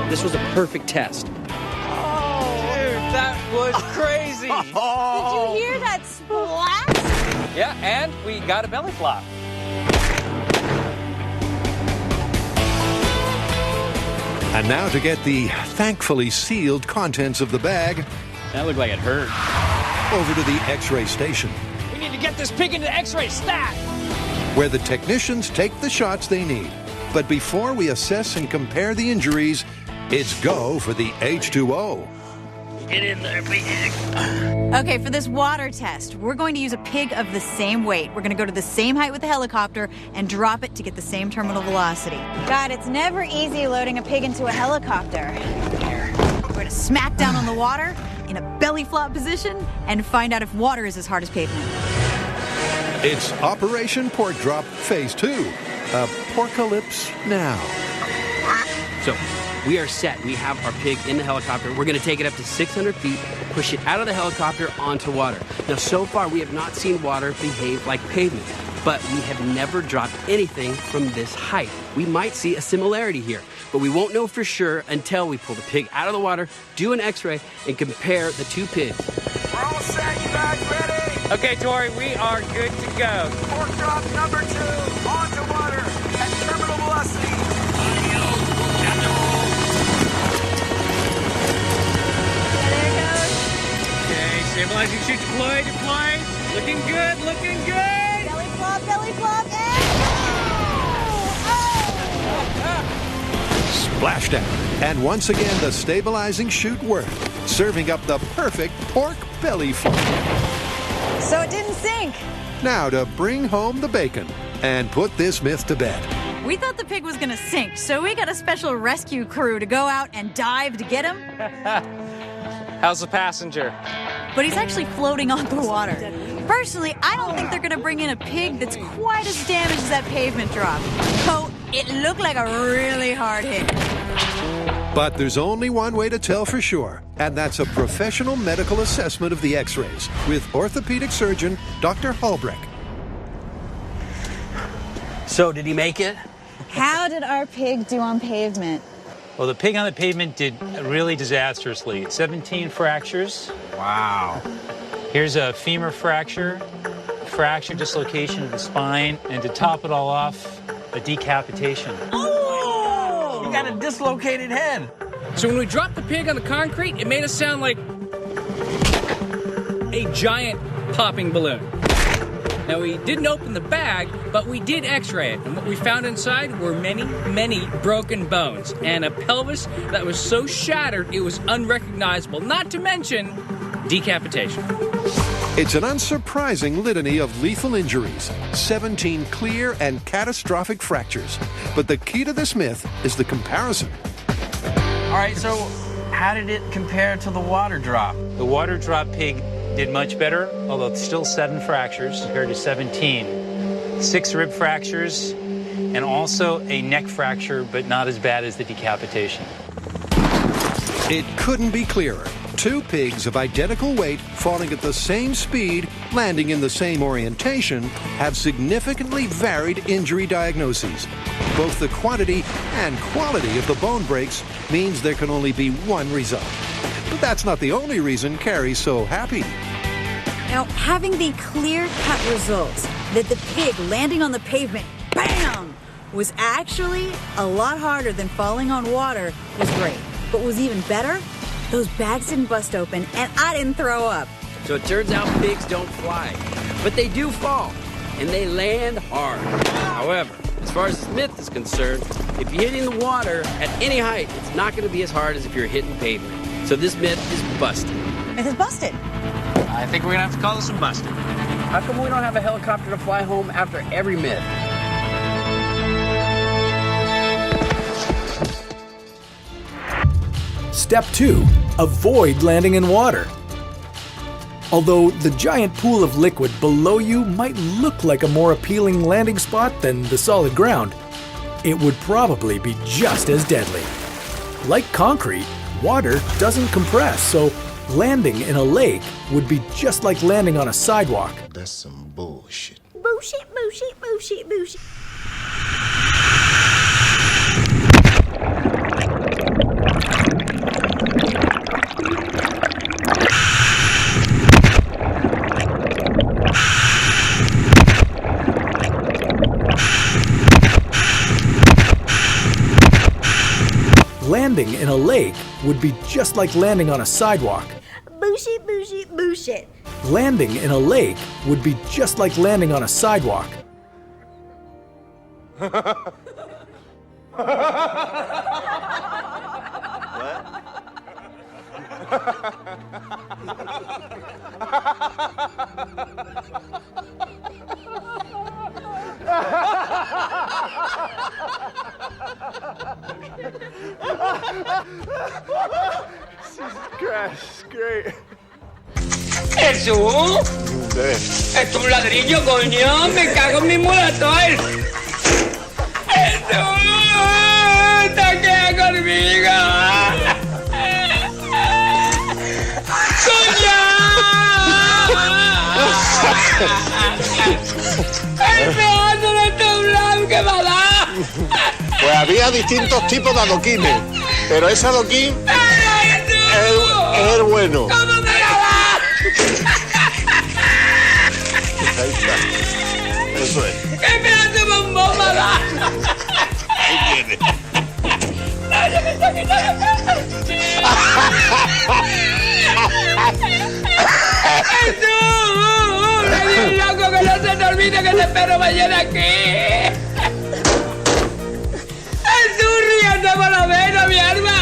This was a perfect test. Oh, dude, that was crazy. Did you hear that splash? Yeah, and we got a belly flop. And now to get the thankfully sealed contents of the bag. That looked like it hurt. Over to the X-ray station, We need to get this pig into X-ray stat. where the technicians take the shots they need. But before we assess and compare the injuries, it's go for the H2O. Get in there, pig. Okay, for this water test, we're going to use a pig of the same weight. We're going to go to the same height with the helicopter and drop it to get the same terminal velocity. God, it's never easy loading a pig into a helicopter. We're going to smack down on the water in a belly flop position and find out if water is as hard as pavement. It's Operation Pork Drop Phase 2. Apocalypse now. So, we are set. We have our pig in the helicopter. We're going to take it up to 600 feet, push it out of the helicopter onto water. Now, so far, we have not seen water behave like pavement, but we have never dropped anything from this height. We might see a similarity here, but we won't know for sure until we pull the pig out of the water, do an X-ray, and compare the two pigs. We're all set. You guys ready? Okay, Tori, we are good to go. Pork drop number 2 onto water at terminal velocity. Okay, stabilizing chute deployed. Looking good, looking good. Belly flop, and... Splashdown. And once again, the stabilizing chute worked, serving up the perfect pork belly flop. So it didn't sink. Now to bring home the bacon and put this myth to bed. We thought the pig was going to sink, so we got a special rescue crew to go out and dive to get him. How's the passenger? But he's actually floating on the water. Personally, I don't think they're going to bring in a pig that's quite as damaged as that pavement drop. So it looked like a really hard hit. But there's only one way to tell for sure, and that's a professional medical assessment of the X-rays with orthopedic surgeon Dr. Halbrecht. So, did he make it? How did our pig do on pavement? Well, the pig on the pavement did really disastrously. 17 fractures. Wow. Here's a femur fracture dislocation of the spine, and to top it all off, a decapitation. Oh! You got a dislocated head. So when we dropped the pig on the concrete, it made us sound like a giant popping balloon. Now, we didn't open the bag, but we did X-ray it. And what we found inside were many, many broken bones and a pelvis that was so shattered it was unrecognizable, not to mention decapitation. It's an unsurprising litany of lethal injuries, 17 clear and catastrophic fractures. But the key to this myth is the comparison. All right, so how did it compare to the water drop? The water drop pig did much better, although it's still 7 fractures compared to 17. 6 rib fractures, and also a neck fracture, but not as bad as the decapitation. It couldn't be clearer. Two pigs of identical weight falling at the same speed, landing in the same orientation, have significantly varied injury diagnoses. Both the quantity and quality of the bone breaks means there can only be one result. But that's not the only reason Carrie's so happy. Now, having the clear-cut results that the pig landing on the pavement, BAM! Was actually a lot harder than falling on water was great. But what was even better? Those bags didn't bust open and I didn't throw up. So it turns out pigs don't fly, but they do fall, and they land hard. However, as far as this myth is concerned, if you're hitting the water at any height, it's not going to be as hard as if you're hitting pavement. So this myth is busted. Myth is busted. I think we're gonna have to call this one busted. How come we don't have a helicopter to fly home after every myth? Step 2. Avoid landing in water. Although the giant pool of liquid below you might look like a more appealing landing spot than the solid ground, it would probably be just as deadly. Like concrete, water doesn't compress, so landing in a lake would be just like landing on a sidewalk. That's some bullshit. Bullshit, bullshit, bullshit, bullshit. Landing in a lake would be just like landing on a sidewalk. Bullshit, bullshit, bullshit. Landing in a lake would be just like landing on a sidewalk. Jesus Christ, great. ¡Jesús! ¡Esto es un ladrillo, coño! ¡Me cago en mi mulatón! ¡Jesús! ¡Te quedas conmigo! ¡Coño! ¡El pedazo de tablán que me ha dado! Pues había distintos tipos de adoquines, pero ese adoquín es el bueno. ¿Cómo me la da? Ahí está. Eso es. ¡Qué pedazo de bombón me da! Ahí viene. ¡Nadie me está quitando! ¡Jesús! ¡Nadie loco que no se te olvide que este perro me llena aquí! ¡Jesús, ríete por lo menos, mi arma!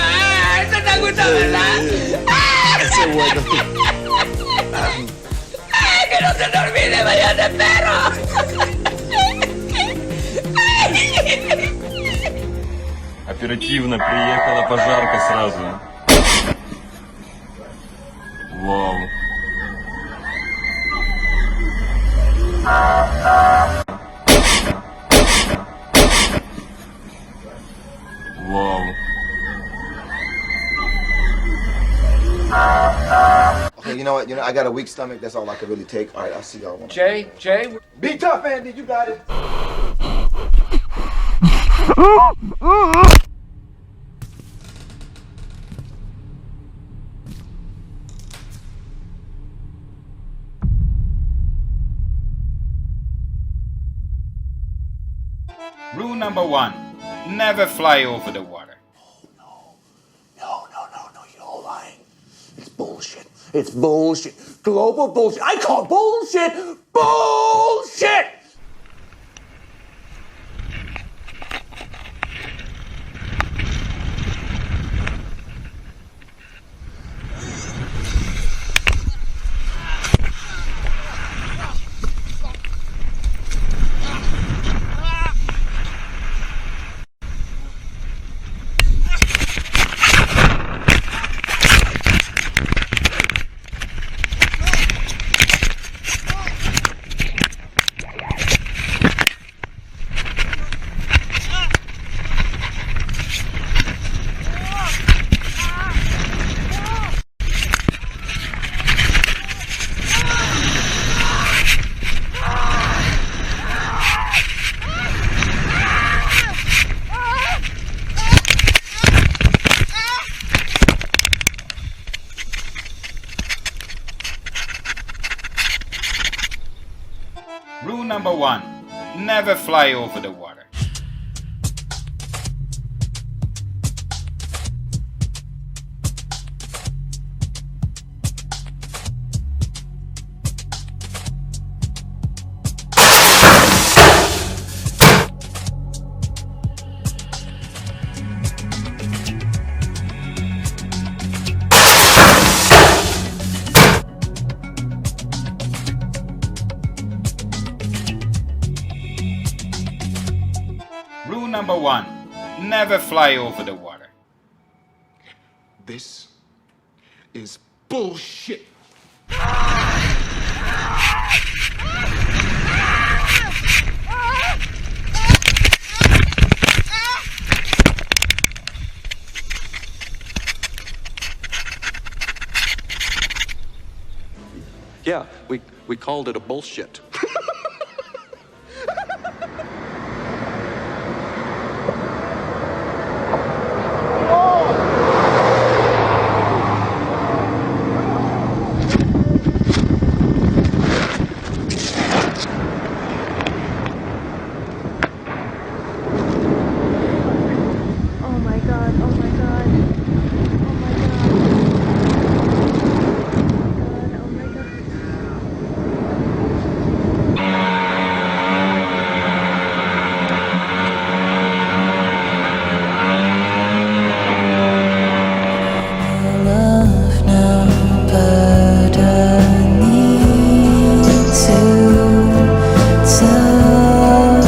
¡Esto te gusta, verdad! Ese es bueno. ¡Que no se te olvide, me llena este perro! Оперативно приехала пожарка сразу. Вау. Вау. Okay, you know what? I got a weak stomach. That's all I can really take. All right, I'll see y'all. Jay, be tough, Andy. You got it. Rule number 1, never fly over the water. No, you're lying. It's bullshit. It's bullshit. Global bullshit. I call bullshit bullshit! number 1. Never fly over the water. Rule number 1. Never fly over the water. This is bullshit. Yeah, we called it a bullshit. Oh my god, oh my god. Oh my god. Oh my god, oh my Love now, but I need to tell you something.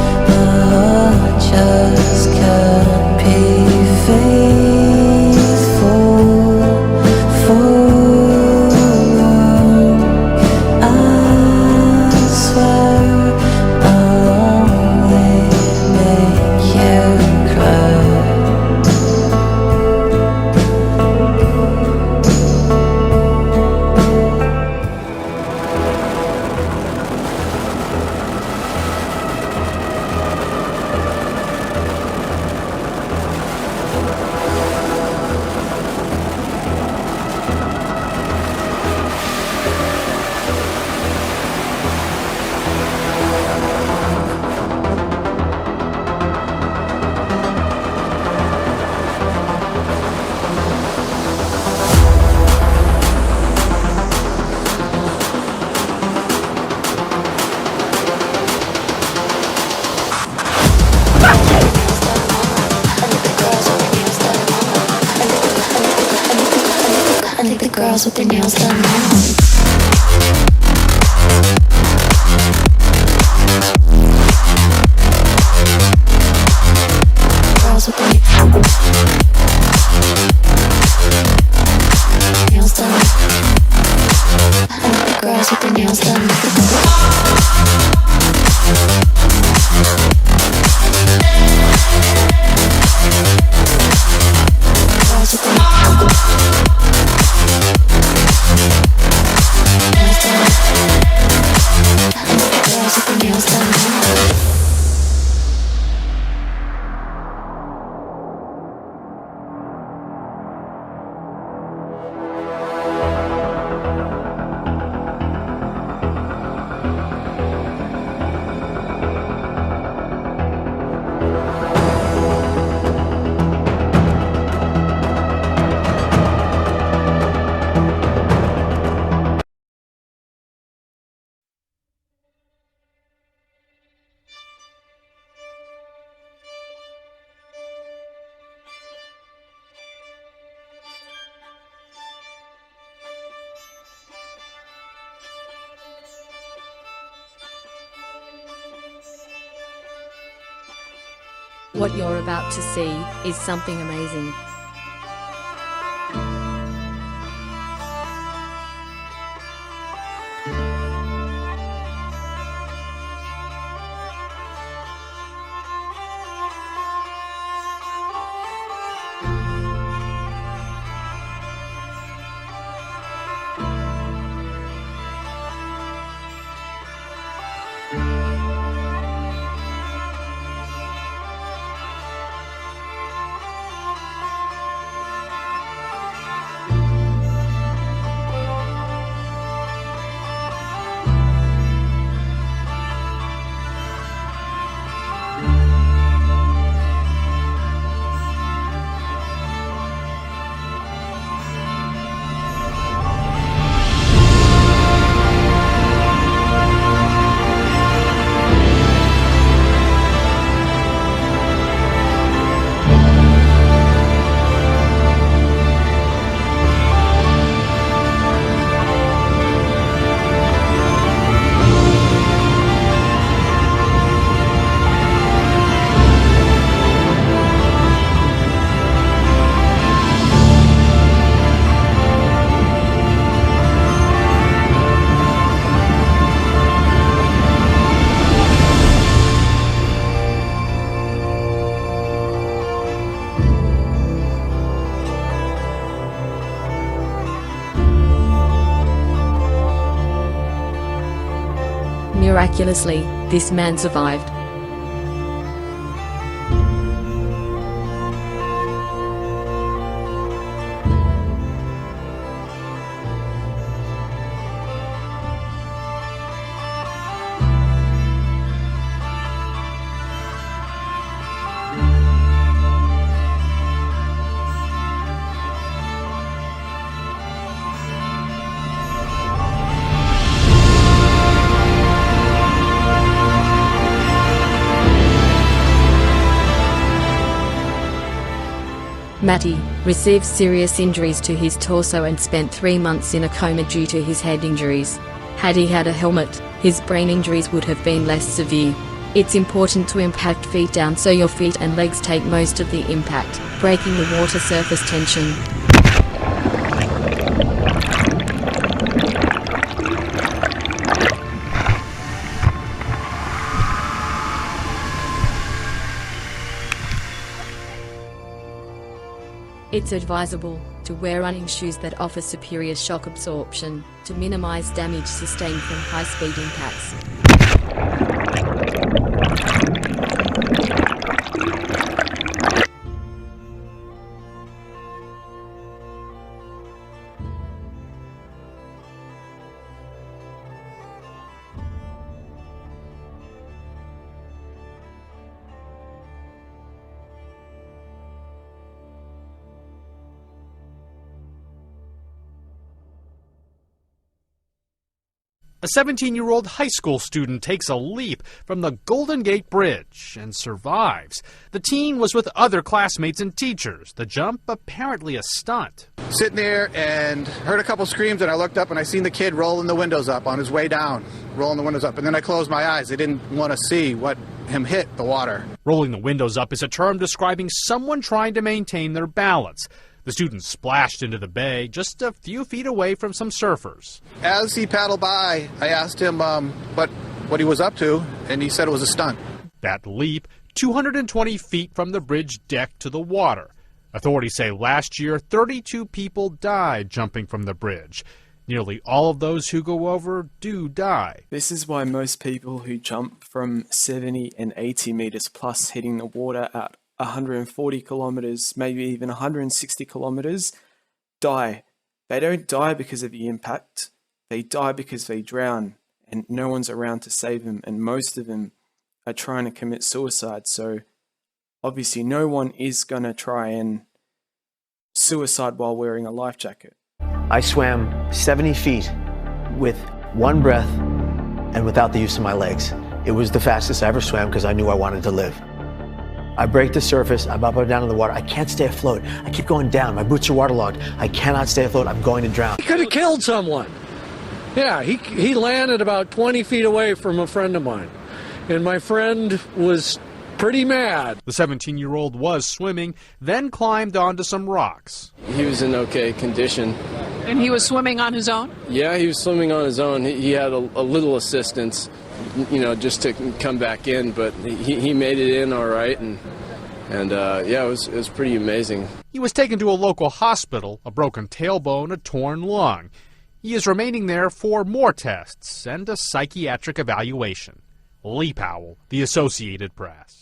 My heart just can't be faithful for long. I swear I'll only make you cry. I think the girls with their nails done now. Girls with their nails done. I think the girls with their nails done. Girls with their girls with their nails done. What you're about to see is something amazing. Miraculously, this man survived. Matty received serious injuries to his torso and spent 3 months in a coma due to his head injuries. Had he had a helmet, his brain injuries would have been less severe. It's important to impact feet down so your feet and legs take most of the impact, breaking the water surface tension. It's advisable to wear running shoes that offer superior shock absorption to minimize damage sustained from high-speed impacts. A 17-year-old high school student takes a leap from the Golden Gate Bridge and survives. The teen was with other classmates and teachers. The jump apparently a stunt. Sitting there and heard a couple screams, and I looked up and I seen the kid rolling the windows up on his way down, rolling the windows up. And then I closed my eyes. I didn't want to see what him hit the water. Rolling the windows up is a term describing someone trying to maintain their balance. The student splashed into the bay just a few feet away from some surfers. As he paddled by, I asked him what he was up to, and he said it was a stunt. That leap, 220 feet from the bridge deck to the water. Authorities say last year, 32 people died jumping from the bridge. Nearly all of those who go over do die. This is why most people who jump from 70 and 80 meters plus hitting the water at 140 kilometers, maybe even 160 kilometers, die. They don't die because of the impact. They die because they drown and no one's around to save them, and most of them are trying to commit suicide. So obviously no one is going to try and suicide while wearing a life jacket. I swam 70 feet with one breath and without the use of my legs. It was the fastest I ever swam because I knew I wanted to live. I break the surface, I'm up and down in the water. I can't stay afloat. I keep going down. My boots are waterlogged. I cannot stay afloat. I'm going to drown. He could have killed someone. Yeah, he landed about 20 feet away from a friend of mine. And my friend was pretty mad. The 17-year-old was swimming, then climbed onto some rocks. He was in okay condition. And he was swimming on his own? Yeah, he was swimming on his own. He had a little assistance, you know, just to come back in, but he made it in all right, and yeah, it was pretty amazing. He was taken to a local hospital, a broken tailbone, a torn lung. He is remaining there for more tests and a psychiatric evaluation. Lee Powell, The Associated Press.